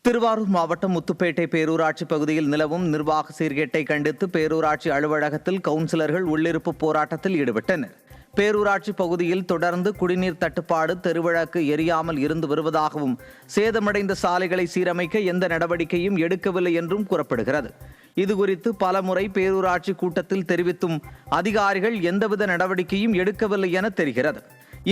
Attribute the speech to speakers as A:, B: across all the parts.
A: திருவாரூர் மாவட்டம் முத்துப்பேட்டை பேரூராட்சி பகுதியில் நிலவும் நிர்வாக சீர்கேட்டை கண்டித்து பேரூராட்சி அலுவலகத்தில் கவுன்சிலர்கள் உள்ளிருப்பு போராட்டத்தில் ஈடுபட்டனர். பேரூராட்சி பகுதியில் தொடர்ந்து குடிநீர் தட்டுப்பாடு, தெருவிளக்கு எரியாமல் இருந்து வருவதாகவும், சேதமடைந்த சாலைகளை சீரமைக்க எந்த நடவடிக்கையும் எடுக்கவில்லை என்றும் கூறப்படுகிறது. இதுகுறித்து பலமுறை பேரூராட்சி கூட்டத்தில் தெரிவித்தும் அதிகாரிகள் எந்தவித நடவடிக்கையும் எடுக்கவில்லை என தெரிகிறது.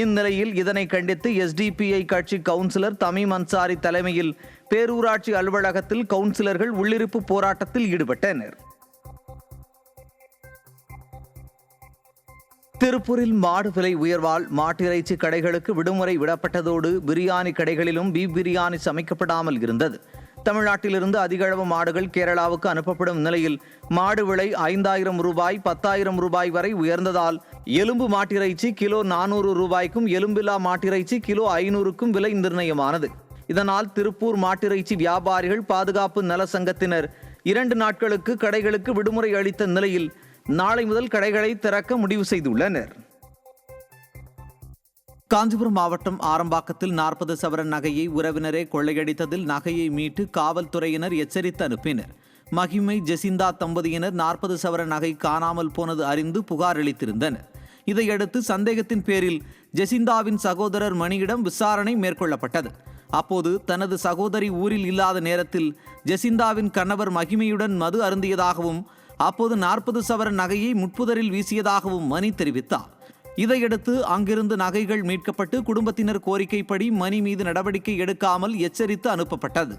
A: இந்நிலையில் இதனை கண்டித்து எஸ்டிபிஐ கட்சி கவுன்சிலர் தமீம் அன்சாரி தலைமையில் பேரூராட்சி அலுவலகத்தில் கவுன்சிலர்கள் உள்ளிருப்பு போராட்டத்தில் ஈடுபட்டனர். திருப்பூரில் மாடு விலை உயர்வால் மாட்டிறைச்சி கடைகளுக்கு விடுமுறை விடப்பட்டதோடு பிரியாணி கடைகளிலும் பீப் பிரியாணி சமைக்கப்படாமல் இருந்தது. தமிழ்நாட்டிலிருந்து அதிகளவு மாடுகள் கேரளாவுக்கு அனுப்பப்படும் நிலையில் மாடு விலை 5000 ரூபாய் 10,000 ரூபாய் வரை உயர்ந்ததால் எலும்பு மாட்டிறைச்சி கிலோ 400 ரூபாய்க்கும், எலும்பில்லா மாட்டிறைச்சி கிலோ 500க்கும் விலை நிர்ணயமானது. இதனால் திருப்பூர் மாட்டிறைச்சி வியாபாரிகள் பாதுகாப்பு நல சங்கத்தினர் 2 நாட்களுக்கு கடைகளுக்கு விடுமுறை அளித்த நிலையில் நாளை முதல் கடைகளை திறக்க முடிவு செய்துள்ளனர். காஞ்சிபுரம் மாவட்டம் ஆரம்பாக்கத்தில் 40 சவரன் நகையை உறவினரே கொள்ளையடித்ததில் நகையை மீட்டு காவல்துறையினர் எச்சரித்து அனுப்பினர். மகிமை ஜெசிந்தா தம்பதியினர் 40 சவரன் நகை காணாமல் போனது அறிந்து புகார் அளித்திருந்தனர். இதையடுத்து சந்தேகத்தின் பேரில் ஜெசிந்தாவின் சகோதரர் மணியிடம் விசாரணை மேற்கொள்ளப்பட்டது. அப்போது தனது சகோதரி ஊரில் இல்லாத நேரத்தில் ஜெசிந்தாவின் கணவர் மகிமையுடன் மது அருந்தியதாகவும், அப்போது 40 சவரன் நகையை முட்புதரில் வீசியதாகவும் மணி தெரிவித்தார். இதையடுத்து அங்கிருந்து நகைகள் மீட்கப்பட்டு குடும்பத்தினர் கோரிக்கைப்படி மணி மீது நடவடிக்கை எடுக்காமல் எச்சரித்து அனுப்பப்பட்டது.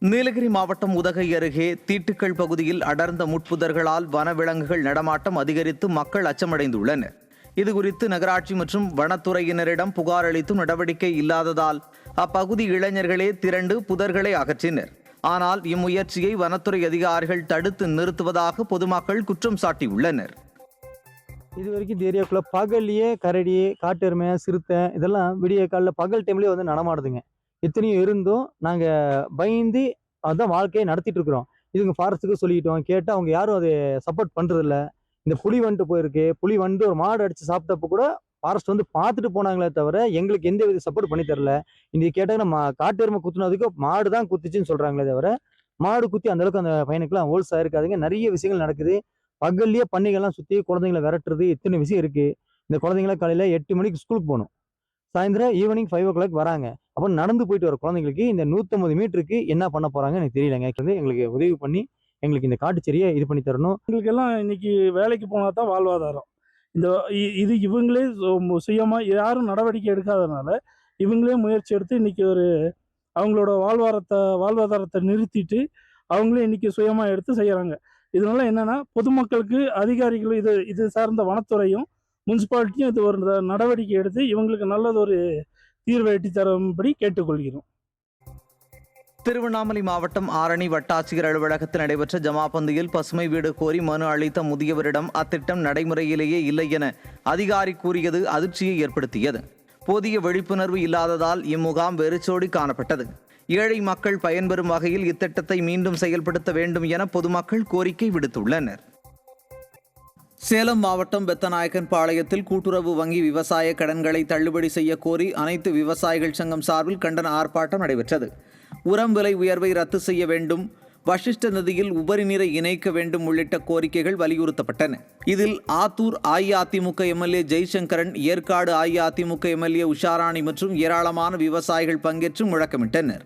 A: நீலகிரி மாவட்டம் உதகை அருகே தீட்டுக்கள் பகுதியில் அடர்ந்த முட்புதர்களால் வனவிலங்குகள் நடமாட்டம் அதிகரித்து மக்கள் அச்சமடைந்துள்ளனர். இதுகுறித்து நகராட்சி மற்றும் வனத்துறையினரிடம் புகார் அளித்தும் நடவடிக்கை இல்லாததால் அப்பகுதி இளைஞர்களே திரண்டு புதர்களை அகற்றினர். ஆனால் இம்முயற்சியை வனத்துறை அதிகாரிகள் தடுத்து நிறுத்துவதாக பொதுமக்கள் குற்றம் சாட்டியுள்ளனர்.
B: இது வரைக்கும் இந்த ஏரியாவுக்குள்ள பகல்லையே கரடி, காட்டெருமை, சிறுத்தை இதெல்லாம் விடிய காலில் பகல் டைம்லேயே வந்து நடமாடுதுங்க. எத்தனையும் இருந்தும் நாங்கள் பயந்து அதுதான் வாழ்க்கையை நடத்திட்டு இருக்கிறோம். இதுங்க ஃபாரஸ்ட்டுக்கு சொல்லிக்கிட்டோம், கேட்டால் அவங்க யாரும் அதை சப்போர்ட் பண்ணுறதில்ல. இந்த புலி வந்துட்டு போயிருக்கு, புலி வந்து ஒரு மாடு அடித்து சாப்பிட்டப்போ கூட ஃபாரஸ்ட் வந்து பார்த்துட்டு போனாங்களே தவிர எங்களுக்கு எந்த வித சப்போர்ட் பண்ணி தரல. இந்த கேட்டாங்கன்னா காட்டெருமை குத்துனதுக்கு மாடு தான் குத்துச்சுன்னு சொல்கிறாங்களே தவிர மாடு குத்தி அந்தளவுக்கு அந்த பையனுக்குலாம் ஹோல்ஸ் ஆயிருக்காதுங்க. நிறைய விஷயங்கள் நடக்குது. பகல்லையே பண்டிகைலாம் சுற்றி குழந்தைங்களை விரட்டுறது, இத்தனை விஷயம் இருக்குது. இந்த குழந்தைங்கள காலையில் 8 மணிக்கு ஸ்கூலுக்கு போகணும், சாயந்தரம் ஈவினிங் 5 o'clock வராங்க. அப்போ நடந்து போயிட்டு வர குழந்தைங்களுக்கு இந்த 150 மீட்டருக்கு என்ன பண்ண போகிறாங்க எனக்கு தெரியலங்க. எங்களுக்கு உதவி பண்ணி எங்களுக்கு இந்த காட்டுச்செடியை இது பண்ணி தரணும்.
C: எங்களுக்கெல்லாம் இன்னைக்கு வேலைக்கு போனால் தான் வாழ்வாதாரம். இது இவங்களே சுயமாக யாரும் நடவடிக்கை எடுக்காதனால இவங்களே முயற்சி எடுத்து இன்னைக்கு அவங்களோட வாழ்வாதாரத்தை நிறுத்திட்டு அவங்களே இன்னைக்கு சுயமாக எடுத்து செய்கிறாங்க. இதனால என்னன்னா பொதுமக்களுக்கு அதிகாரிகள் இது சார்ந்த வனத்துறையும் முனிசிபாலிட்டியும் இது ஒரு நடவடிக்கை எடுத்து இவங்களுக்கு நல்லது ஒரு தீர்வை எட்டி தரும்படி கேட்டுக்கொள்கிறோம்.
A: திருவண்ணாமலை மாவட்டம் ஆரணி வட்டாட்சியர் அலுவலகத்தில் நடைபெற்ற ஜமாபந்தியில் பசுமை வீடு கோரி மனு அளித்த முதியவரிடம் அத்திட்டம் நடைமுறையிலேயே இல்லை என அதிகாரி கூறியது அதிர்ச்சியை ஏற்படுத்தியது. போதிய விழிப்புணர்வு இல்லாததால் இம்முகாம் வெறிச்சோடி காணப்பட்டது. ஏழை மக்கள் பயன்பெறும் வகையில் இத்திட்டத்தை மீண்டும் செயல்படுத்த வேண்டும் என பொதுமக்கள் கோரிக்கை விடுத்துள்ளனர். சேலம் மாவட்டம் பெத்தநாயக்கன் பாளையத்தில் கூட்டுறவு வங்கி விவசாய கடன்களை தள்ளுபடி செய்ய கோரி அனைத்து விவசாயிகள் சங்கம் சார்பில் கண்டன ஆர்ப்பாட்டம் நடைபெற்றது. உரம் விலை உயர்வை ரத்து செய்ய வேண்டும், வசிஷ்ட நதியில் உபரி நீரை இணைக்க வேண்டும் உள்ளிட்ட கோரிக்கைகள் வலியுறுத்தப்பட்டன. இதில் ஆத்தூர் அஇஅதிமுக எம்எல்ஏ ஜெய்சங்கரன், ஏற்காடு அஇஅதிமுக எம்எல்ஏ உஷாராணி மற்றும் ஏராளமான விவசாயிகள் பங்கேற்று முழக்கமிட்டனர்.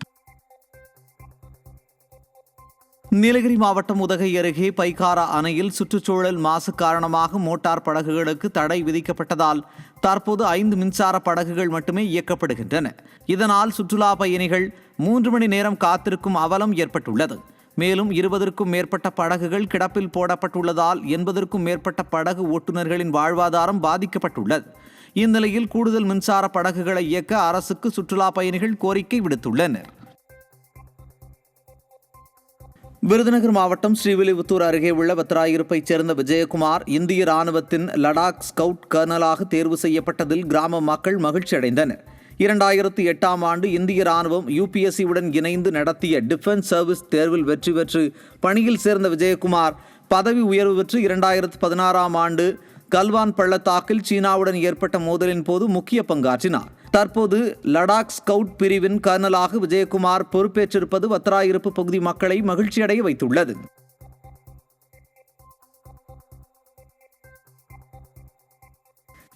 A: நீலகிரி மாவட்டம் உதகை அருகே பைக்காரா அணையில் சுற்றுச்சூழல் மாசு காரணமாக மோட்டார் படகுகளுக்கு தடை விதிக்கப்பட்டதால் தற்போது 5 மின்சார படகுகள் மட்டுமே இயக்கப்படுகின்றன. இதனால் சுற்றுலா பயணிகள் 3 மணி நேரம் காத்திருக்கும் அவலம் ஏற்பட்டுள்ளது. மேலும் 20க்கும் மேற்பட்ட படகுகள் கிடப்பில் போடப்பட்டுள்ளதால் 80க்கும் மேற்பட்ட படகு ஓட்டுநர்களின் வாழ்வாதாரம் பாதிக்கப்பட்டுள்ளது. இந்நிலையில் கூடுதல் மின்சார படகுகளை இயக்க அரசுக்கு சுற்றுலா பயணிகள் கோரிக்கை விடுத்துள்ளனர். விருதுநகர் மாவட்டம் ஸ்ரீவில்லிபுத்தூர் அருகே உள்ள வத்திராயிருப்பைச் சேர்ந்த விஜயகுமார் இந்திய ராணுவத்தின் லடாக் ஸ்கவுட் கர்னலாக தேர்வு செய்யப்பட்டதில் கிராம மக்கள் மகிழ்ச்சி அடைந்தனர். 2008ஆம் ஆண்டு இந்திய ராணுவம் UPSC-உடன் இணைந்து நடத்திய டிஃபென்ஸ் சர்வீஸ் தேர்வில் வெற்றி பெற்று பணியில் சேர்ந்த விஜயகுமார் பதவி உயர்வு பெற்று 2016ஆம் ஆண்டு கல்வான் பள்ளத்தாக்கில் சீனாவுடன் ஏற்பட்ட மோதலின் போது முக்கிய பங்காற்றினார். தற்போது லடாக் ஸ்கவுட் பிரிவின் கர்னலாக விஜயகுமார் பொறுப்பேற்றிருப்பது வத்திராயிருப்பு பகுதி மக்களை மகிழ்ச்சியடைய வைத்துள்ளது.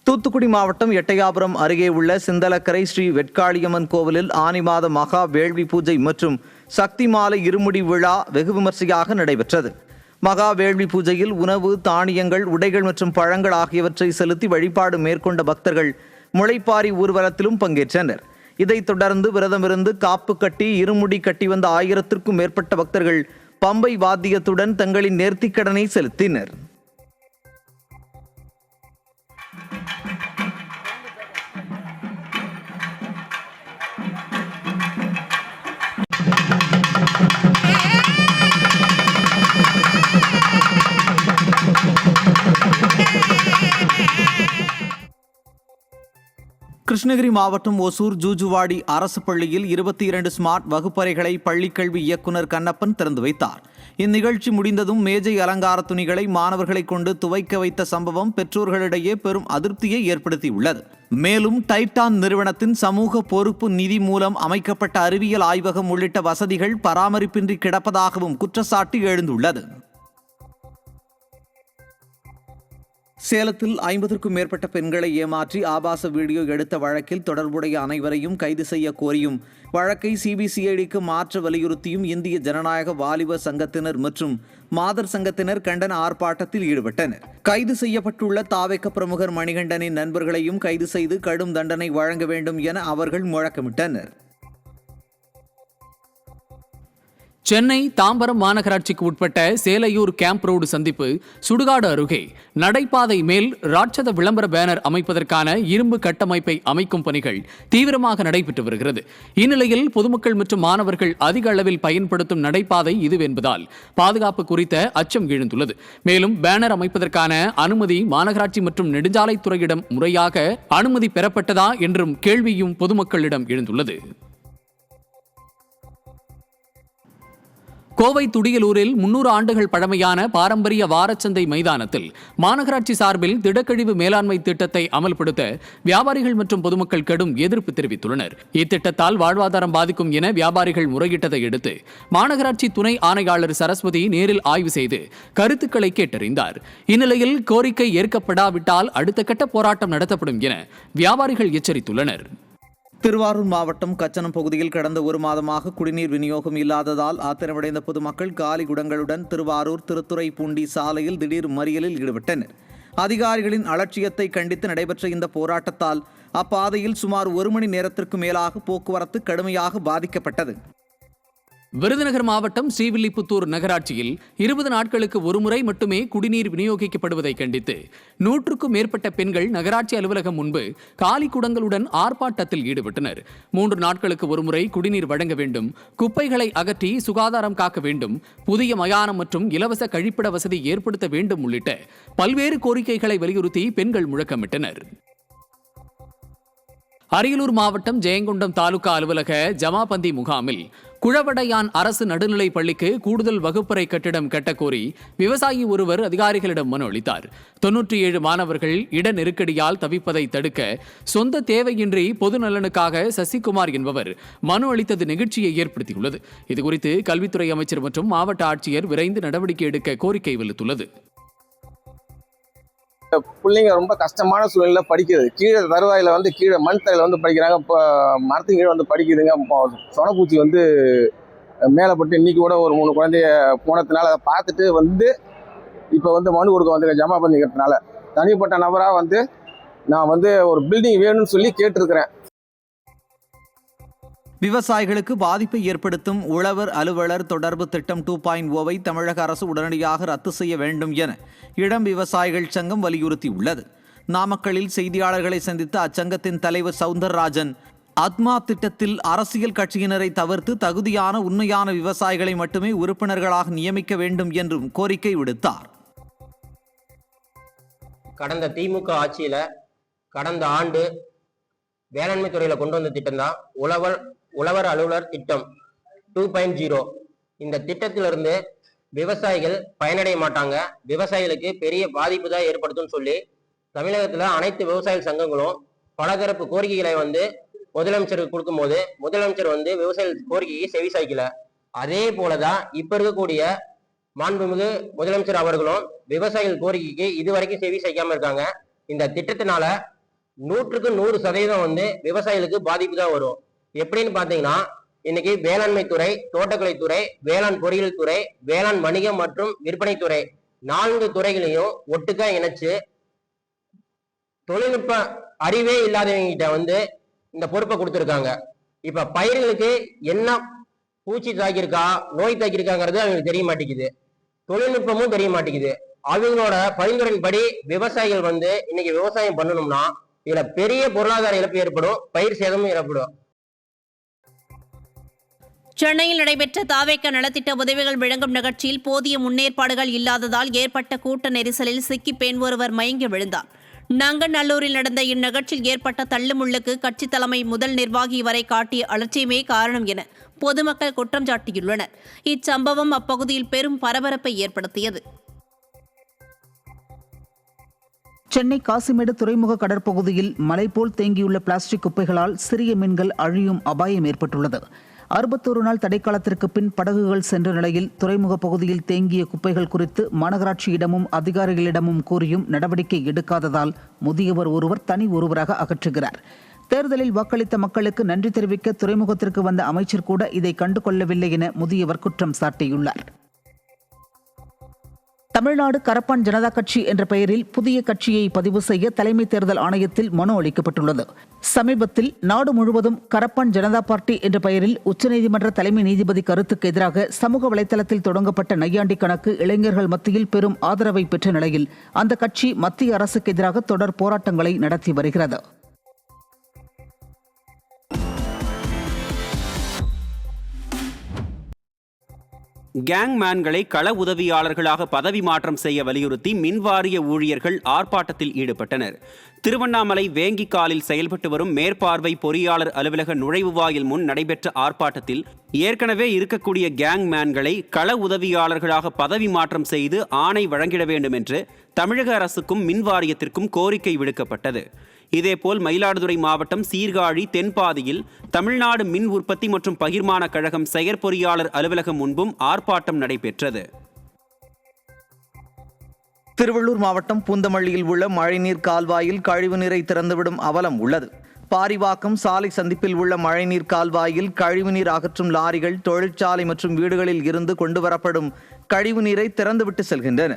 A: தூத்துக்குடி மாவட்டம் எட்டயாபுரம் அருகே உள்ள சிந்தலக்கரை ஸ்ரீ வெட்காளியம்மன் கோவிலில் ஆனி மாத மகா வேள்வி பூஜை மற்றும் சக்தி மாலை இருமுடி விழா வெகு விமர்சையாக நடைபெற்றது. மகா வேள்வி பூஜையில் உணவு, தானியங்கள், உடைகள் மற்றும் பழங்கள் ஆகியவற்றை செலுத்தி வழிபாடு மேற்கொண்ட பக்தர்கள் முளைப்பாரி ஊர்வலத்திலும் பங்கேற்றனர். இதைத் தொடர்ந்து விரதமிருந்து காப்பு கட்டி இருமுடி கட்டி வந்த 1000க்கும் மேற்பட்ட பக்தர்கள் பம்பை வாத்தியத்துடன் தங்களின் நேர்த்திக்கடனை செலுத்தினர். கிருஷ்ணகிரி மாவட்டம் ஒசூர் ஜூஜுவாடி அரசு பள்ளியில் 22 ஸ்மார்ட் வகுப்பறைகளை பள்ளிக்கல்வி இயக்குனர் கண்ணப்பன் திறந்து வைத்தார். இந்நிகழ்ச்சி முடிந்ததும் மேஜை அலங்கார துணிகளை மாணவர்களை கொண்டு துவைக்க வைத்த சம்பவம் பெற்றோர்களிடையே பெரும் அதிருப்தியை ஏற்படுத்தியுள்ளது. மேலும் டைட்டான் நிறுவனத்தின் சமூக பொறுப்பு நிதி மூலம் அமைக்கப்பட்ட அறிவியல் ஆய்வகம் உள்ளிட்ட வசதிகள் பராமரிப்பின்றி கிடப்பதாகவும் குற்றச்சாட்டு எழுந்துள்ளது. சேலத்தில் 50க்கும் மேற்பட்ட பெண்களை ஏமாற்றி ஆபாச வீடியோ எடுத்த வழக்கில் தொடர்புடைய அனைவரையும் கைது செய்ய கோரியும் வழக்கை சிபிசிஐடிக்கு மாற்ற வலியுறுத்தியும் இந்திய ஜனநாயக வாலிபர் சங்கத்தினர் மற்றும் மாதர் சங்கத்தினர் கண்டன ஆர்ப்பாட்டத்தில் ஈடுபட்டனர். கைது செய்யப்பட்டுள்ள தாவேக பிரமுகர் மணிகண்டனின் நண்பர்களையும் கைது செய்து கடும் தண்டனை வழங்க வேண்டும் என அவர்கள் முழக்கமிட்டனர்.
D: சென்னை தாம்பரம் மாநகராட்சிக்கு உட்பட்ட சேலையூர் கேம்ப் ரோடு சந்திப்பு சுடுகாடு அருகே நடைபாதை மேல் ராட்சத விளம்பர பேனர் அமைப்பதற்கான இரும்பு கட்டமைப்பை அமைக்கும் பணிகள் தீவிரமாக நடைபெற்று வருகிறது. இந்நிலையில் பொதுமக்கள் மற்றும் மாணவர்கள் அதிக அளவில் பயன்படுத்தும் நடைபாதை இதுவென்பதால் பாதுகாப்பு குறித்த அச்சம் எழுந்துள்ளது. மேலும் பேனர் அமைப்பதற்கான அனுமதி மாநகராட்சி மற்றும் நெடுஞ்சாலைத்துறையிடம் முறையாக அனுமதி பெறப்பட்டதா என்றும் கேள்வியும் பொதுமக்களிடம் எழுந்துள்ளது. கோவை துடியலூரில் 300 ஆண்டுகள் பழமையான பாரம்பரிய வாரச்சந்தை மைதானத்தில் மாநகராட்சி சார்பில் திடக்கழிவு மேலாண்மை திட்டத்தை அமல்படுத்த வியாபாரிகள் மற்றும் பொதுமக்கள் கடும் எதிர்ப்பு தெரிவித்துள்ளனர். இத்திட்டத்தால் வாழ்வாதாரம் பாதிக்கும் என வியாபாரிகள் முறையிட்டதை அடுத்து மாநகராட்சி துணை ஆணையாளர் சரஸ்வதி நேரில் ஆய்வு செய்து கருத்துக்களை கேட்டறிந்தார். இந்நிலையில் கோரிக்கை ஏற்கப்படாவிட்டால் அடுத்த கட்ட போராட்டம் நடத்தப்படும் என வியாபாரிகள் எச்சரித்துள்ளனர்.
A: திருவாரூர் மாவட்டம் கச்சனம் பகுதியில் கடந்த ஒரு மாதமாக குடிநீர் விநியோகம் இல்லாததால் ஆத்திரமடைந்த பொதுமக்கள் காலி குடங்களுடன் திருவாரூர் திருத்துறைப்பூண்டி சாலையில் திடீர் மறியலில் ஈடுபட்டனர். அதிகாரிகளின் அலட்சியத்தை கண்டித்து நடைபெற்ற இந்த போராட்டத்தால் அப்பாதையில் சுமார் 1 மணி நேரத்திற்கு மேலாக போக்குவரத்து கடுமையாக பாதிக்கப்பட்டது.
D: விருதுநகர் மாவட்டம் ஸ்ரீவில்லிபுத்தூர் நகராட்சியில் 20 நாட்களுக்கு ஒருமுறை மட்டுமே குடிநீர் விநியோகிக்கப்படுவதை கண்டித்து 100க்கும் மேற்பட்ட பெண்கள் நகராட்சி அலுவலகம் முன்பு காலி குடங்களுடன் ஆர்ப்பாட்டத்தில் ஈடுபட்டனர். 3 நாட்களுக்கு ஒருமுறை குடிநீர் வழங்க வேண்டும், குப்பைகளை அகற்றி சுகாதாரம் காக்க வேண்டும், புதிய மயானம் மற்றும் இலவச கழிப்பிட வசதி ஏற்படுத்த வேண்டும் உள்ளிட்ட பல்வேறு கோரிக்கைகளை வலியுறுத்தி பெண்கள் முழக்கமிட்டனர். அரியலூர் மாவட்டம் ஜெயங்கொண்டம் தாலுகா அலுவலக ஜமாபந்தி முகாமில் குழவடையான் அரசு நடுநிலை பள்ளிக்கு கூடுதல் வகுப்பறை கட்டிடம் கட்டக்கோரி விவசாயி ஒருவர் அதிகாரிகளிடம் மனு அளித்தார். 97 மாணவர்கள் இட நெருக்கடியால் தவிப்பதை தடுக்க சொந்த தேவையின்றி பொது நலனுக்காக சசிகுமார் என்பவர் மனு அளித்தது நெகிழ்ச்சியை ஏற்படுத்தியுள்ளது. இதுகுறித்து கல்வித்துறை அமைச்சர் மற்றும் மாவட்ட ஆட்சியர் விரைந்து நடவடிக்கை எடுக்க கோரிக்கை விடுத்துள்ளது.
E: பிள்ளைங்க ரொம்ப கஷ்டமான சூழ்நிலை படிக்கிறது. கீழே தருவாயில் கீழே மண் தரையில் படிக்கிறாங்க. இப்போ மரத்தின் கீழே படிக்குதுங்க. சொனப்பூச்சி மேலே பட்டு இன்னைக்கு கூட ஒரு 3 குழந்தைய போனதுனால அதை பார்த்துட்டு இப்போ மனு கொடுக்க வந்து ஜமாபந்திக்கிறதுனால தனிப்பட்ட நபராக நான் ஒரு பில்டிங் வேணும்னு சொல்லி கேட்டிருக்கிறேன்.
A: விவசாயிகளுக்கு பாதிப்பை ஏற்படுத்தும் உழவர் அலுவலர் தொடர்பு திட்டம் 2.0வை தமிழக அரசு உடனடியாக ரத்து செய்ய வேண்டும் என இளம் விவசாயிகள் சங்கம் வலியுறுத்தியுள்ளது. நாமக்கல்லில் செய்தியாளர்களை சந்தித்த அச்சங்கத்தின் தலைவர் சவுந்தரராஜன் ஆத்மா திட்டத்தில் அரசியல் கட்சியினரை தவிர்த்து தகுதியான உண்மையான விவசாயிகளை மட்டுமே உறுப்பினர்களாக நியமிக்க வேண்டும் என்றும் கோரிக்கை விடுத்தார்.
F: கடந்த திமுக ஆட்சியில கடந்த ஆண்டு வேளாண்மை துறையில கொண்டு வந்த திட்டம் தான் உழவர் அலுவலர் திட்டம் 2.0. இந்த திட்டத்திலிருந்து விவசாயிகள் பயனடைய மாட்டாங்க, விவசாயிகளுக்கு பெரிய பாதிப்பு தான் ஏற்படுத்தும் சொல்லி தமிழகத்துல அனைத்து விவசாய சங்கங்களும் பலதரப்பு கோரிக்கைகளை முதலமைச்சருக்கு கொடுக்கும்போது முதலமைச்சர் வந்து விவசாயிகள் கோரிக்கைக்கு செவி சாய்க்கல. அதே போலதான் இப்ப இருக்கக்கூடிய மாண்புமிகு முதலமைச்சர் அவர்களும் விவசாயிகள் கோரிக்கைக்கு இதுவரைக்கும் செவி சாய்க்காம இருக்காங்க. இந்த திட்டத்தினால 100% வந்து விவசாயிகளுக்கு பாதிப்பு தான் வரும். எப்படின்னு பாத்தீங்கன்னா, இன்னைக்கு வேளாண்மை துறை, தோட்டக்கலை துறை, வேளாண் பொறியியல் துறை, வேளாண் வணிகம் மற்றும் விற்பனை துறை 4 துறைகளையும் ஒட்டுக்கா இணைச்சு தொழில்நுட்ப அறிவே இல்லாதவங்கிட்ட வந்து இந்த பொறுப்பை கொடுத்துருக்காங்க. இப்ப பயிர்களுக்கு என்ன பூச்சி தாக்கியிருக்கா, நோய் தாக்கியிருக்காங்கிறது அவங்களுக்கு தெரிய மாட்டேங்குது, தொழில்நுட்பமும் தெரிய மாட்டேங்குது. அவங்களோட பரிந்துரையின்படி விவசாயிகள் வந்து இன்னைக்கு விவசாயம் பண்ணணும்னா இதுல பெரிய பொருளாதார இழப்பு ஏற்படும், பயிர் சேதமும் ஏற்படும்.
G: சென்னையில் நடைபெற்ற தாவேக நலத்திட்ட உதவிகள் வழங்கும் நிகழ்ச்சியில் போதிய முன்னேற்பாடுகள் இல்லாததால் ஏற்பட்ட கூட்ட நெரிசலில் சிக்கி பெண் ஒருவர் மயங்கி விழுந்தார். நங்கநல்லூரில் நடந்த இந்நிகழ்ச்சியில் ஏற்பட்ட தள்ளுமுள்ளுக்கு கட்சித் தலைமை முதல் நிர்வாகி வரை காட்டிய அலட்சியமே காரணம் என பொதுமக்கள் குற்றம் சாட்டியுள்ளனர். இச்சம்பவம் அப்பகுதியில் பெரும் பரபரப்பை ஏற்படுத்தியது.
A: சென்னை காசிமேடு துறைமுக கடற்பகுதியில் மலை போல் தேங்கியுள்ள பிளாஸ்டிக் குப்பைகளால் சிறிய மீன்கள் அழியும் அபாயம் ஏற்பட்டுள்ளது. 61 நாள் தடைக்காலத்திற்கு பின் படகுகள் சென்ற நிலையில் துறைமுக பகுதியில் தேங்கிய குப்பைகள் குறித்து மாநகராட்சியிடமும் அதிகாரிகளிடமும் கூறியும் நடவடிக்கை எடுக்காததால் முதியவர் ஒருவர் தனி ஒருவராக அகற்றுகிறார். தேர்தலில் வாக்களித்த மக்களுக்கு நன்றி தெரிவிக்க துறைமுகத்திற்கு வந்த அமைச்சர் கூட இதை கண்டுகொள்ளவில்லை என முதியவர் குற்றம் சாட்டியுள்ளார். தமிழ்நாடு கரப்பான் ஜனதா கட்சி என்ற பெயரில் புதிய கட்சியை பதிவு செய்ய தலைமை தேர்தல் ஆணையத்தில் மனு அளிக்கப்பட்டுள்ளது. சமீபத்தில் நாடு முழுவதும் கரப்பான் ஜனதா பார்ட்டி என்ற பெயரில் உச்சநீதிமன்ற தலைமை நீதிபதி கருத்துக்கு எதிராக சமூக வலைதளத்தில் தொடங்கப்பட்ட நையாண்டி கணக்கு இளைஞர்கள் மத்தியில் பெரும் ஆதரவை பெற்ற நிலையில் அந்த கட்சி மத்திய அரசுக்கு எதிராக தொடர் போராட்டங்களை நடத்தி வருகிறது.
H: கேங்மேன்களை கள உதவியாளர்களாக பதவி மாற்றம் செய்ய வலியுறுத்தி மின்வாரிய ஊழியர்கள் ஆர்ப்பாட்டத்தில் ஈடுபட்டனர். திருவண்ணாமலை வேங்கிக்காலில் செயல்பட்டு வரும் மேற்பார்வை பொறியாளர் அலுவலக நுழைவுவாயில் முன் நடைபெற்ற ஆர்ப்பாட்டத்தில் ஏற்கனவே இருக்கக்கூடிய கேங்மேன்களை கள உதவியாளர்களாக பதவி மாற்றம் செய்து ஆணை வழங்கிட வேண்டும் என்று தமிழக அரசுக்கும் மின்வாரியத்திற்கும் கோரிக்கை விடுக்கப்பட்டது. இதேபோல் மயிலாடுதுறை மாவட்டம் சீர்காழி தென்பாதியில் தமிழ்நாடு மின் உற்பத்தி மற்றும் பகிர்மான கழகம் செயற்பொறியாளர் அலுவலகம் முன்பும் ஆர்ப்பாட்டம் நடைபெற்றது.
A: திருவள்ளூர் மாவட்டம் பூந்தமல்லியில் உள்ள மழைநீர் கால்வாயில் கழிவுநீரை திறந்துவிடும் அவலம் உள்ளது. பாரிவாக்கம் சாலை சந்திப்பில் உள்ள மழைநீர் கால்வாயில் கழிவுநீர் அகற்றும் லாரிகள் தொழிற்சாலை மற்றும் வீடுகளில் இருந்து கொண்டுவரப்படும் கழிவுநீரை திறந்துவிட்டு செல்கின்றன.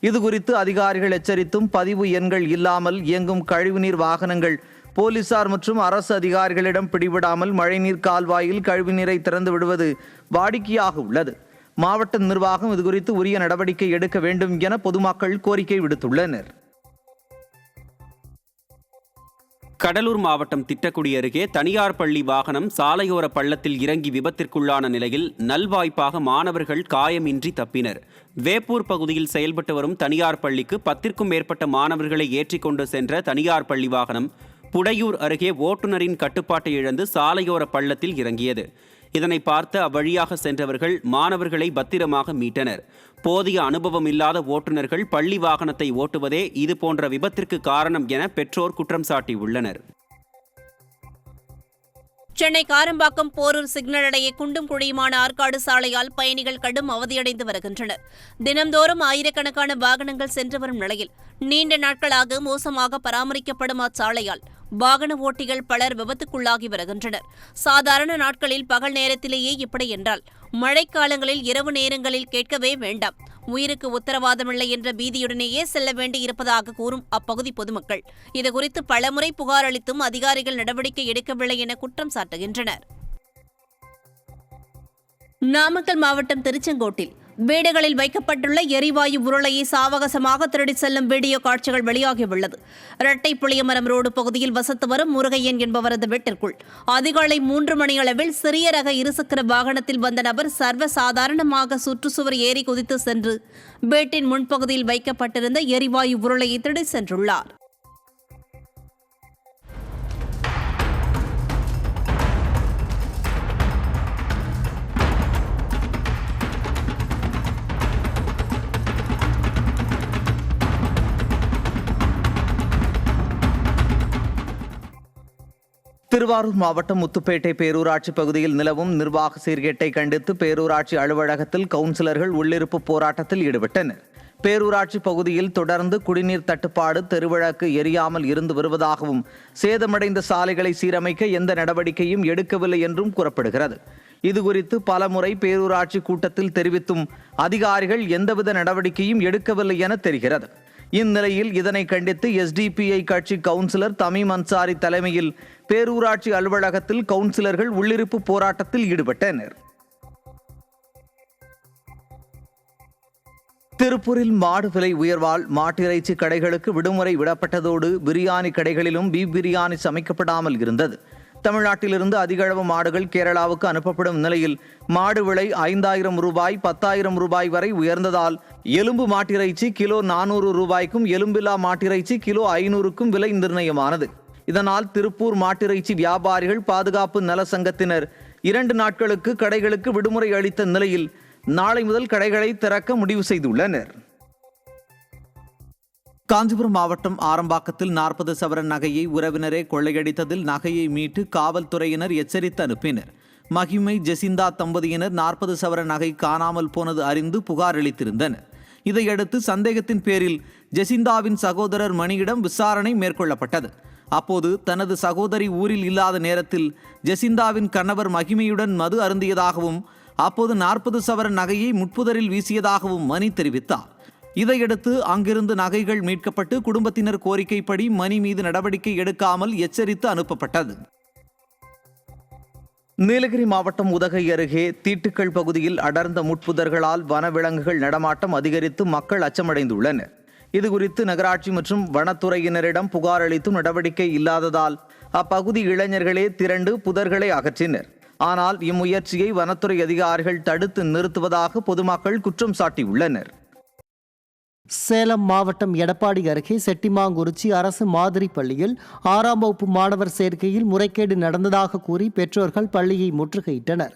A: இதுகுறித்து அதிகாரிகள் எச்சரித்தும் பதிவு எண்கள் இல்லாமல் இயங்கும் கழிவுநீர் வாகனங்கள் போலீசார் மற்றும் அரசு அதிகாரிகளிடம் பிடிபடாமல் மழைநீர் கால்வாயில் கழிவுநீரை திறந்து விடுவது வாடிக்கையாக உள்ளது. மாவட்ட நிர்வாகம் இதுகுறித்து உரிய நடவடிக்கை எடுக்க வேண்டும் என பொதுமக்கள் கோரிக்கை விடுத்துள்ளனர்.
H: கடலூர் மாவட்டம் திட்டக்குடி அருகே தனியார் பள்ளி வாகனம் சாலையோர பள்ளத்தில் இறங்கி விபத்திற்குள்ளான நிலையில் நல்வாய்ப்பாக மாணவர்கள் காயமின்றி தப்பினர். வேப்பூர் பகுதியில் செயல்பட்டு வரும் தனியார் பள்ளிக்கு 10க்கும் மேற்பட்ட மாணவர்களை ஏற்றிக்கொண்டு சென்ற தனியார் பள்ளி வாகனம் புடையூர் அருகே ஓட்டுநரின் கட்டுப்பாட்டை இழந்து சாலையோர பள்ளத்தில் இறங்கியது. இதனை பார்த்து அவ்வழியாக சென்றவர்கள் மாணவர்களை பத்திரமாக மீட்டனர். போதிய அனுபவம் இல்லாத ஓட்டுநர்கள் பள்ளி வாகனத்தை ஓட்டுவதே இது போன்ற விபத்திற்கு காரணம் என பெற்றோர் குற்றம் சாட்டியுள்ளனர்.
G: சென்னை காரம்பாக்கம் போரூர் சிக்னல் இடையே குண்டும் குழியுமான ஆற்காடு சாலையால் பயணிகள் கடும் அவதியடைந்து வருகின்றனர். தினந்தோறும் ஆயிரக்கணக்கான வாகனங்கள் சென்று வரும் நிலையில் நீண்ட நாட்களாக மோசமாக பராமரிக்கப்படும் அச்சாலையால் வாகன ஓட்டிகள் பலர் விபத்துக்குள்ளாகி வருகின்றனர். சாதாரண நாட்களில் பகல் நேரத்திலேயே இப்படி என்றால் மழைக்காலங்களில் இரவு நேரங்களில் கேட்கவே வேண்டாம். உயிருக்கு உத்தரவாதமில்லை என்ற பீதியுடனேயே செல்ல வேண்டியிருப்பதாக கூறும் அப்பகுதி பொதுமக்கள் இதுகுறித்து பலமுறை புகார் அளித்தும் அதிகாரிகள் நடவடிக்கை எடுக்கவில்லை என குற்றம் சாட்டுகின்றனர். நாமக்கல் மாவட்டம் திருச்செங்கோட்டில் வீடுகளில் வைக்கப்பட்டுள்ள எரிவாயு உருளையை சாவகாசமாக திருடி செல்லும் வீடியோ காட்சிகள் வெளியாகியுள்ளது. இரட்டை புளியமரம் ரோடு பகுதியில் வசித்து வரும் முருகையன் என்பவரது வீட்டிற்குள் அதிகாலை 3 மணியளவில் சிறிய ரக இருசக்கர வாகனத்தில் வந்த நபர் சர்வசாதாரணமாக சுற்றுச்சுவர் ஏறி குதித்து சென்று வீட்டின் முன்பகுதியில் வைக்கப்பட்டிருந்த எரிவாயு உருளையை திருடி சென்றுள்ளார்.
A: திருவாரூர் மாவட்டம் முத்துப்பேட்டை பேரூராட்சி பகுதியில் நிலவும் நிர்வாக சீர்கேட்டை கண்டித்து பேரூராட்சி அலுவலகத்தில் கவுன்சிலர்கள் உள்ளிருப்பு போராட்டத்தில் ஈடுபட்டனர். பேரூராட்சி பகுதியில் தொடர்ந்து குடிநீர் தட்டுப்பாடு, தெருவிளக்கு எரியாமல் இருந்து வருவதாகவும், சேதமடைந்த சாலைகளை சீரமைக்க எந்த நடவடிக்கையும் எடுக்கவில்லை என்றும் கூறப்படுகிறது. இதுகுறித்து பலமுறை பேரூராட்சி கூட்டத்தில் தெரிவித்தும் அதிகாரிகள் எந்தவித நடவடிக்கையும் எடுக்கவில்லை என தெரிகிறது. இந்நிலையில் இதனை கண்டித்து SDPI கட்சி கவுன்சிலர் தமீம் அன்சாரி தலைமையில் பேரூராட்சி அலுவலகத்தில் கவுன்சிலர்கள் உள்ளிருப்பு போராட்டத்தில் ஈடுபட்டனர். திருப்பூரில் மாடு விலை உயர்வால் மாட்டிறைச்சி கடைகளுக்கு விடுமுறை விடப்பட்டதோடு பிரியாணி கடைகளிலும் பீப் பிரியாணி சமைக்கப்படாமல் இருந்தது. தமிழ்நாட்டிலிருந்து அதிகளவு மாடுகள் கேரளாவுக்கு அனுப்பப்படும் நிலையில் மாடு விலை 5000 ரூபாய் 10,000 ரூபாய் வரை உயர்ந்ததால் எலும்பு மாட்டிறைச்சி கிலோ 400 ரூபாய்க்கும், எலும்பில்லா மாட்டிறைச்சி கிலோ 500க்கும் விலை நிர்ணயமானது. இதனால் திருப்பூர் மாட்டிறைச்சி வியாபாரிகள் பாதுகாப்பு நல சங்கத்தினர் 2 நாட்களுக்கு கடைகளுக்கு விடுமுறை அளித்த நிலையில் நாளை முதல் கடைகளை திறக்க முடிவு செய்துள்ளனர். காஞ்சிபுரம் மாவட்டம் ஆரம்பாக்கத்தில் 40 சவரன் நகையை உறவினரே கொள்ளையடித்ததில் நகையை மீட்டு காவல்துறையினர் எச்சரித்து அனுப்பினர். மகிமை ஜெசிந்தா தம்பதியினர் 40 சவரன் நகை காணாமல் போனது அறிந்து புகார் அளித்திருந்தனர். இதையடுத்து சந்தேகத்தின் பேரில் ஜெசிந்தாவின் சகோதரர் மணியிடம் விசாரணை மேற்கொள்ளப்பட்டது. அப்போது தனது சகோதரி ஊரில் இல்லாத நேரத்தில் ஜெசிந்தாவின் கணவர் மகிமையுடன் மது அருந்தியதாகவும், அப்போது 40 சவரன் நகையை முட்புதரில் வீசியதாகவும் மணி தெரிவித்தார். இதையடுத்து அங்கிருந்து நகைகள் மீட்கப்பட்டு குடும்பத்தினர் கோரிக்கைப்படி மணி மீது நடவடிக்கை எடுக்காமல் எச்சரித்து அனுப்பப்பட்டது. நீலகிரி மாவட்டம் உதகை அருகே தீட்டுக்கள் பகுதியில் அடர்ந்த முட்புதர்களால் வனவிலங்குகள் நடமாட்டம் அதிகரித்து மக்கள் அச்சமடைந்துள்ளனர். இதுகுறித்து நகராட்சி மற்றும் வனத்துறையினரிடம் புகார் அளித்தும் நடவடிக்கை இல்லாததால் அப்பகுதி இளைஞர்களே திரண்டு புதர்களை அகற்றினர். ஆனால் இம்முயற்சியை வனத்துறை அதிகாரிகள் தடுத்து நிறுத்துவதாக பொதுமக்கள் குற்றம் சாட்டியுள்ளனர்.
I: சேலம் மாவட்டம் எடப்பாடி அருகே செட்டிமாங்குறிச்சி அரசு மாதிரி பள்ளியில் 6ஆம் வகுப்பு மாணவர் சேர்க்கையில் முறைகேடு நடந்ததாக கூறி பெற்றோர்கள் பள்ளியை முற்றுகையிட்டனர்.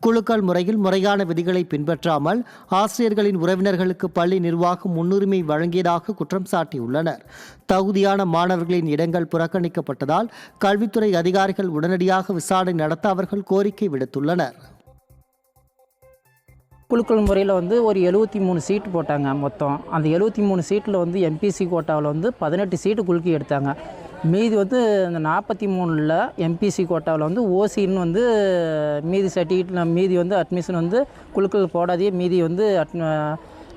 I: குலுக்கல் முறையில் முறையான விதிகளை பின்பற்றாமல் ஆசிரியர்களின் உறவினர்களுக்கு பள்ளி நிர்வாகம் முன்னுரிமை வழங்கியதாக குற்றம் சாட்டியுள்ளனர். தகுதியான மாணவர்களின் இடங்கள் புறக்கணிக்கப்பட்டதால் கல்வித்துறை அதிகாரிகள் உடனடியாக விசாரணை நடத்த அவர்கள் கோரிக்கை விடுத்துள்ளனர்.
J: குலுக்கல் முறையில் ஒரு 73 சீட்டு போட்டாங்க மொத்தம். அந்த 73 சீட்டில் MPC கோட்டாவில் 18 சீட்டு குலுக்கி எடுத்தாங்க. மீதி அந்த 43ல் MPC கோட்டாவில் ஓசின்னு மீதி சர்டிஃபிகேட் மீதி அட்மிஷன் குலுக்கல் போடாதே மீதி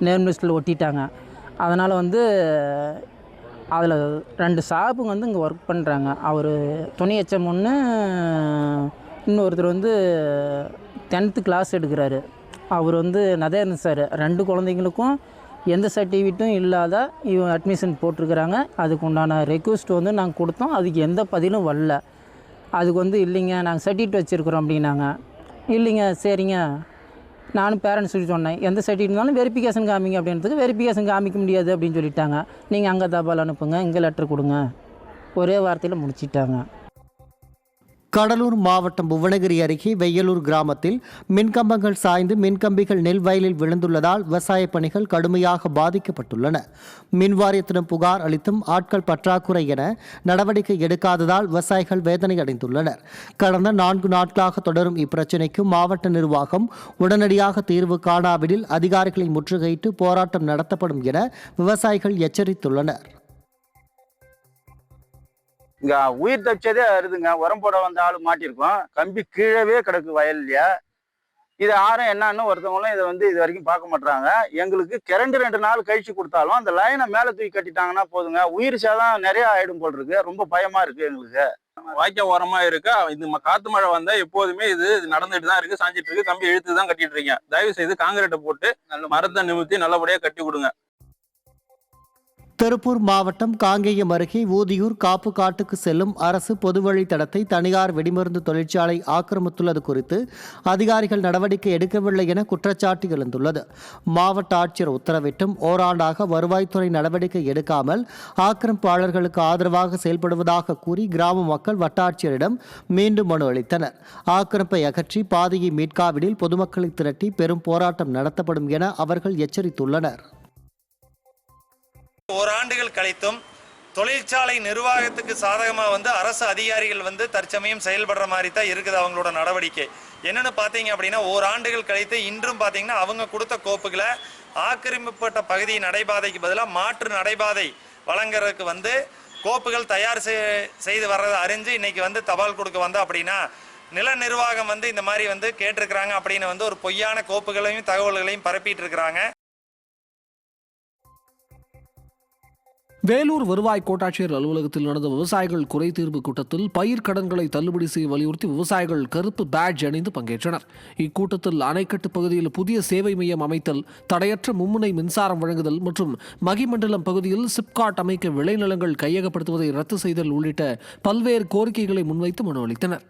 J: நேம் லிஸ்ட்டில் ஒட்டிட்டாங்க. அதனால் அதில் 2 சாப்புங்க இங்கே ஒர்க் பண்ணுறாங்க. அவர் துணை எச்சம் ஒன்று, இன்னொருத்தர் 10th கிளாஸ் எடுக்கிறாரு. அவர் நதேர்னு சார் 2 குழந்தைங்களுக்கும் எந்த சர்டிஃபிகேட்டும் இல்லாத இவங்க அட்மிஷன் போட்டிருக்கிறாங்க. அதுக்கு உண்டான ரெக்வஸ்ட் நாங்கள் கொடுத்தோம். அதுக்கு எந்த பதிலும் வரல. அதுக்கு இல்லைங்க நாங்கள் சர்டிஃபிகேட் வச்சுருக்குறோம் அப்படின்னாங்க. இல்லைங்க சரிங்க, நானும் பேரண்ட்ஸுக்கு சொன்னேன் எந்த சர்டிஃபிகேட் இருந்தாலும் வெரிஃபிகேஷன் காமிங்க அப்படின்றதுக்கு வெரிஃபிகேஷன் காமிக்க முடியாது அப்படின்னு சொல்லிட்டாங்க. நீங்கள் அங்கே தபால் அனுப்புங்க, இங்கே லெட்டர் கொடுங்க, ஒரே வார்த்தையில் முடிச்சிட்டாங்க.
I: கடலூர் மாவட்டம் புவனகிரி அருகே வெய்யலூர் கிராமத்தில் மின்கம்பங்கள் சாய்ந்து மின்கம்பிகள் நெல் வயலில் விழுந்துள்ளதால் விவசாய பணிகள் கடுமையாக பாதிக்கப்பட்டுள்ளன. மின்வாரியத்திடம் புகார் அளித்தும் ஆட்கள் பற்றாக்குறை என நடவடிக்கை எடுக்காததால் விவசாயிகள் வேதனை அடைந்துள்ளனர். கடந்த 4 நாட்களாக தொடரும் இப்பிரச்சினைக்கு மாவட்ட நிர்வாகம் உடனடியாக தீர்வு காணாவிடில் அதிகாரிகளை முற்றுகையிட்டு போராட்டம் நடத்தப்படும் என விவசாயிகள் எச்சரித்துள்ளனர்.
K: இங்கே உயிர் தப்பிச்சதே வருதுங்க. உரம் போட வந்த ஆள் மாட்டியிருக்கோம். கம்பி கீழவே கிடக்கு வயல்லையே. இது யாரும் என்னன்னு ஒருத்தவங்களும் இதை இது வரைக்கும் பார்க்க மாட்டாங்க. எங்களுக்கு கரண்ட் 2 நாள் கழிச்சு கொடுத்தாலும் அந்த லைனை மேலே தூக்கி கட்டிட்டாங்கன்னா போதுங்க. உயிர் சேதம் நிறைய ஆயிடும் போல் இருக்கு. ரொம்ப பயமா இருக்கு எங்களுக்கு.
L: வாய்க்கால் ஓரமா இருக்கா, இது காத்து மழை வந்தா எப்போதுமே இது நடந்துட்டு தான் இருக்கு, சாஞ்சிட்டு இருக்கு. கம்பி இழுத்து தான் கட்டிட்டு இருக்கீங்க. தயவு செய்து காங்கிரீட்டை போட்டு மரத்தை நிமித்தி நல்லபடியா கட்டி கொடுங்க.
I: திருப்பூர் மாவட்டம் காங்கேயம் அருகே ஊதியூர் காப்பு காட்டுக்கு செல்லும் அரசு பொதுவழித்தடத்தை தனியார் வெடிமருந்து தொழிற்சாலை ஆக்கிரமித்துள்ளது குறித்து அதிகாரிகள் நடவடிக்கை எடுக்கவில்லை என குற்றச்சாட்டு எழுந்துள்ளது. மாவட்ட ஆட்சியர் உத்தரவிட்டும் ஓராண்டாக வருவாய்த்துறை நடவடிக்கை எடுக்காமல் ஆக்கிரமிப்பாளர்களுக்கு ஆதரவாக செயல்படுவதாக கூறி கிராம மக்கள் வட்டாட்சியரிடம் மீண்டும் மனு அளித்தனர். ஆக்கிரமிப்பை அகற்றி பாதையை மீட்காவிடில் பொதுமக்களை திரட்டி பெரும் போராட்டம் நடத்தப்படும் என அவர்கள் எச்சரித்துள்ளனர்.
M: ஓராண்டுகள் கழித்தும் தொழிற்சாலை நிர்வாகத்துக்கு சாதகமாக வந்து அரசு அதிகாரிகள் வந்து தற்சமயம் செயல்படுற மாதிரி தான் இருக்குது அவங்களோட நடவடிக்கை. என்னென்னு பார்த்தீங்க அப்படின்னா, ஓராண்டுகள் கழித்து இன்றும் பார்த்தீங்கன்னா அவங்க கொடுத்த கோப்புகளை ஆக்கிரமிக்கப்பட்ட பகுதி நடைபாதைக்கு பதிலாக மாற்று நடைபாதை வழங்குறதுக்கு வந்து கோப்புகள் தயார் செய்து வர்றதை அறிஞ்சு இன்னைக்கு வந்து தபால் கொடுக்க வந்தோம் அப்படின்னா, நில நிர்வாகம் வந்து இந்த மாதிரி வந்து கேட்டிருக்கிறாங்க அப்படின்னு வந்து ஒரு பொய்யான கோப்புகளையும் தகவல்களையும் பரப்பிட்டு இருக்கிறாங்க.
N: வேலூர் வருவாய் கோட்டாட்சியர் அலுவலகத்தில் நடந்த விவசாயிகள் குறை தீர்வு கூட்டத்தில் பயிர் கடன்களை தள்ளுபடி செய்ய வலியுறுத்தி விவசாயிகள் கருப்பு பேட்ஜ் அணிந்து பங்கேற்றனர். இக்கூட்டத்தில் அணைக்கட்டு பகுதியில் புதிய சேவை மையம் அமைத்தல், தடையற்ற மும்முனை மின்சாரம் வழங்குதல் மற்றும் மகிமண்டலம் பகுதியில் சிப்காட் அமைக்க விளைநிலங்கள் கையகப்படுத்துவதை ரத்து செய்தல் உள்ளிட்ட பல்வேறு கோரிக்கைகளை முன்வைத்து மனு அளித்தனர்.